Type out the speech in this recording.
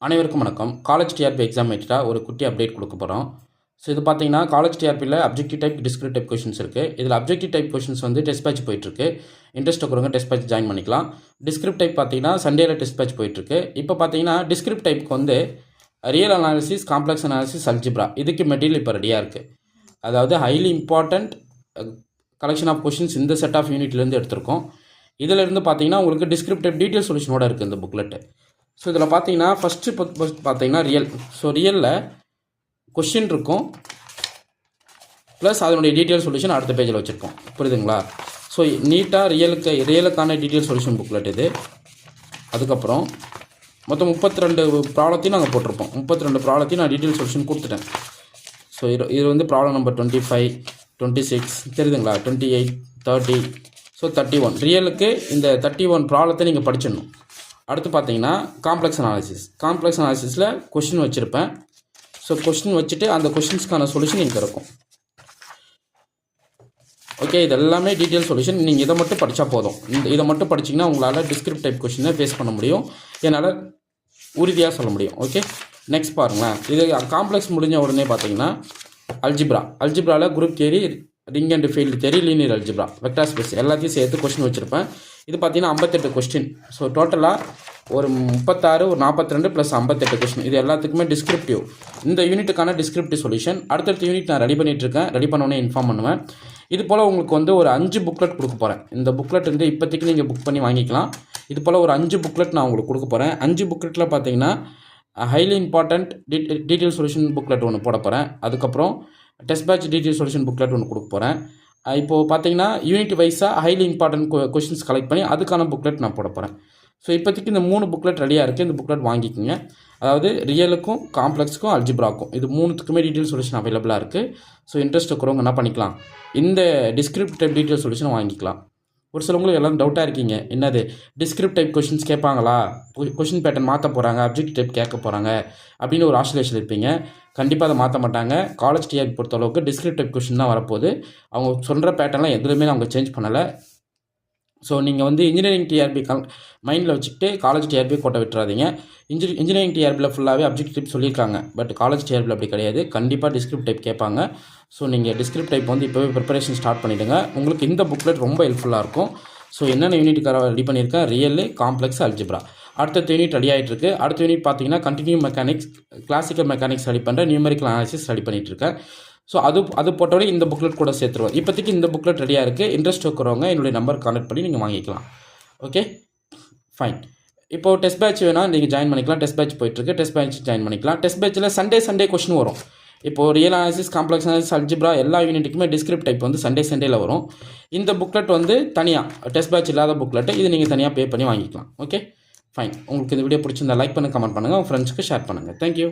அனைவருக்கும் வணக்கம். College TRP exam மேட்டராக ஒரு குட்டி அப்டேட் கொடுக்க போகிறோம். ஸோ இது பார்த்தீங்கன்னா காலேஜ் டிஆர்பியில் objective type, descriptive type questions இருக்குது. இதில் அப்ஜெக்டிவ் டைப் கொஷின்ஸ் வந்து டெஸ்ட் பேட்ச் போயிட்டுருக்கு. இன்ட்ரெஸ்ட் இருக்கிறவங்க டெஸ்ட் பேட்ச் ஜாயின் பண்ணிக்கலாம். டிஸ்கிரிப்டிவ் டைப் பார்த்தீங்கன்னா சண்டேல டெஸ்ட் பேட்ச் போயிட்டுருக்கு. இப்போ பார்த்தீங்கன்னா டிஸ்கிரிப்டிவ் டைப்புக்கு வந்து real analysis, complex analysis, algebra இதுக்கு மெட்டீரியல் இப்போ ரெடியாக இருக்குது. அதாவது highly important collection of questions இந்த செட் ஆஃப் யூனிட்லேருந்து எடுத்திருக்கோம். இதிலிருந்து பார்த்தீங்கன்னா உங்களுக்கு டிஸ்கிரிப்டிவ் டீட்டெயில் சொல்யூஷனோட இருக்குது இந்த புக்லெட்டு. ஸோ இதில் பார்த்தீங்கன்னா ஃபஸ்ட்டு பார்த்தீங்கன்னா ரியல். ஸோ ரியலில் கொஷின் இருக்கும், ப்ளஸ் அதனுடைய டீட்டெயில் சொல்யூஷன் அடுத்த பேஜில் வச்சுருக்கோம். புரியுதுங்களா? ஸோ நீட்டாக ரியலுக்கான டீட்டெயில் சொல்யூஷன் புக்லெட் இது. அதுக்கப்புறம் மொத்தம் 32 ப்ராப்ளத்தையும் நாங்கள் போட்டிருப்போம். 32 ப்ராப்ளத்தையும் நான் டீட்டெயில் சொல்யூஷன் கொடுத்துட்டேன். ஸோ இது வந்து ப்ராப்ளம் நம்பர் 25, 26 தெரியுதுங்களா, 28, 30, ஸோ 31. ரியலுக்கு இந்த 31 ப்ராப்ளத்தை நீங்கள் படிச்சிடணும். அடுத்து பார்த்தீங்கன்னா காம்ப்ளெக்ஸ் அனாலிசிஸில் கொஷின் வச்சுருப்பேன். ஸோ கொஷின் வச்சுட்டு அந்த கொஷின்ஸ்க்கான சொல்யூஷன் இங்கே இருக்கும். ஓகே, இது எல்லாமே டீட்டெயில் சொல்யூஷன். நீங்கள் இதை மட்டும் படித்தா போதும். இதை மட்டும் படிச்சிங்கன்னா உங்களால் டிஸ்கிரிப்டிவ் டைப் கொஷினை ஃபேஸ் பண்ண முடியும், என்னால் உறுதியாக சொல்ல முடியும். ஓகே, நெக்ஸ்ட் பாருங்களேன். இது காம்ப்ளெக்ஸ் முடிஞ்ச உடனே பார்த்தீங்கன்னா அல்ஜிப்ராவில் group theory, ring and field theory, linear algebra, vector space எல்லாத்தையும் சேர்த்து கொஸ்டின் வச்சுருப்பேன். இது பார்த்தீங்கன்னா 58 கொஸ்டின். ஸோ டோட்டலாக ஒரு 36, ஒரு 42 + 58 கொஸ்டின். இது எல்லாத்துக்குமே டிஸ்கிரிப்டிவ். இந்த யூனிட்டுக்கான டிஸ்கிரிப்டிவ் சொல்யூஷன் அடுத்தடுத்த யூனிட் நான் ரெடி பண்ணிகிட்ருக்கேன். ரெடி பண்ணோன்னே இன்ஃபார்ம் பண்ணுவேன். இது போல் உங்களுக்கு வந்து ஒரு 5 புக்லெட் கொடுக்க போகிறேன். இந்த புக்லெட் வந்து இப்போதைக்கு நீங்கள் புக் பண்ணி வாங்கிக்கலாம். இது போல் ஒரு 5 புக்லெட் நான் உங்களுக்கு கொடுக்க போகிறேன். 5 புக்லெட்டில் பார்த்தீங்கன்னா highly important detail solution booklet ஒன்று போட போகிறேன். அதுக்கப்புறம் test batch detail solution booklet ஒன்று கொடுக்க போகிறேன். இப்போது பார்த்தீங்கன்னா யூனிட் வைஸாக ஹைலி இம்பார்ட்டன்ட் கொஷின்ஸ் கலெக்ட் பண்ணி அதுக்கான புக்லெட் நான் போட போகிறேன். ஸோ இப்போதைக்கு இந்த 3 புக்லெட் ரெடியாக இருக்குது. இந்த புக்லெட் வாங்கிக்கோங்க. அதாவது ரியலுக்கும், காம்ப்ளெக்ஸுக்கும், அல்ஜிப்ராக்கும் இது 3த்துக்குமே டீட்டெயில் சொல்யூஷன் அவைலபிளாக இருக்குது. ஸோ இன்ட்ரெஸ்ட் இருக்கிறவங்க என்ன பண்ணிக்கலாம், இந்த டிஸ்கிரிப்டிவ் டீட்டெயில் சொல்யூஷன் வாங்கிக்கலாம். ஒரு சிலவங்களுக்கு எல்லாம் டவுட்டாக இருக்கீங்க, என்னது டிஸ்கிரிப்டிவ் டைப் கொஷின்ஸ் கேட்பாங்களா, கொஷின் பேட்டர்ன் மாற்ற போகிறாங்க, அப்ஜெக்டிவ் டைப் கேட்க போகிறாங்க அப்படின்னு ஒரு ஆஸ்ட்ரேலேஷன் இருப்பீங்க. கண்டிப்பாக அதை மாற்ற மாட்டாங்க. காலேஜ் டிஆர்பி பொறுத்தளவுக்கு டிஸ்கிரிப்டிவ் கொஷின் தான் வரப்போகுது. அவங்க சொல்கிற பேட்டர்ன்லாம் எதுவுமே அவங்க சேஞ்ச் பண்ணலை. ஸோ நீங்கள் வந்து இன்ஜினியரிங் டிஆர்பி மைண்டில் வச்சுக்கிட்டு காலேஜ் டிஆர்பி கோட்டை விட்டுறாதீங்க. இன்ஜினியரிங் டிஆர்பியில் ஃபுல்லாகவே அப்ஜெக்டிவ் டைப் சொல்லியிருக்காங்க. பட் காலேஜ் டிஆர்பியில் அப்படி கிடையாது. கண்டிப்பாக டிஸ்கிரிப்டிவ் டைப் கேட்பாங்க. ஸோ நீங்கள் டிஸ்கிரிப்டிவ் டைப் வந்து இப்போவே ப்ரிப்பரேஷன் ஸ்டார்ட் பண்ணிவிடுங்க. உங்களுக்கு இந்த புக்லெட் ரொம்ப ஹெல்ப்ஃபுல்லாக இருக்கும். ஸோ என்னென்ன யூனிட்டுக்காக ரெடி பண்ணியிருக்கேன், ரியல், காம்ப்ளெக்ஸ், அல்ஜிப்ரா. அடுத்த யூனிட் ரெடி ஆகிட்டு இருக்குது. அடுத்த யூனிட் பார்த்தீங்கன்னா continue mechanics, classical mechanics ready பண்ணுற, நியூமெரிக்கல் அனாலிசிஸ் ரெடி பண்ணிகிட்டு இருக்கேன். ஸோ அது போட்டோட இந்த புக்லெட் கூட சேர்த்துருவோம். இப்போதைக்கு இந்த புக்லெட் ரெடியாக இருக்குது. இன்ட்ரெஸ்ட் இருக்கிறவங்க என்னுடைய நம்பர் கான்டெக்ட் பண்ணி நீங்கள் வாங்கிக்கலாம். Okay, fine. இப்போது டெஸ்ட் பேட்ச் வேணால் நீங்கள் ஜாயின் பண்ணிக்கலாம். டெஸ்ட் பேட்ச் போயிட்டுருக்கு. டெஸ்ட் பேட்ச் ஜாயின் பண்ணிக்கலாம். டெஸ்ட் பேட்சில் சண்டே கொஷின் வரும். இப்போது real analysis, complex analysis, algebra எல்லா யூனிட்டுக்குமே டிஸ்கிரிப்ட் டைப் வந்து சண்டேல வரும். இந்த புக்லெட் வந்து தனியாக டெஸ்ட் பேட்ச் இல்லாத புக்லெட்டு, இது நீங்கள் தனியாக பே பண்ணி வாங்கிக்கலாம். Okay, fine. உங்களுக்கு இந்த வீடியோ பிடிச்சிருந்தா லைக் பண்ணுங்கள், கமெண்ட் பண்ணுங்கள், உங்கள் ஃப்ரெண்ட்ஸ்க்கு ஷேர் பண்ணுங்கள். தேங்க்யூ.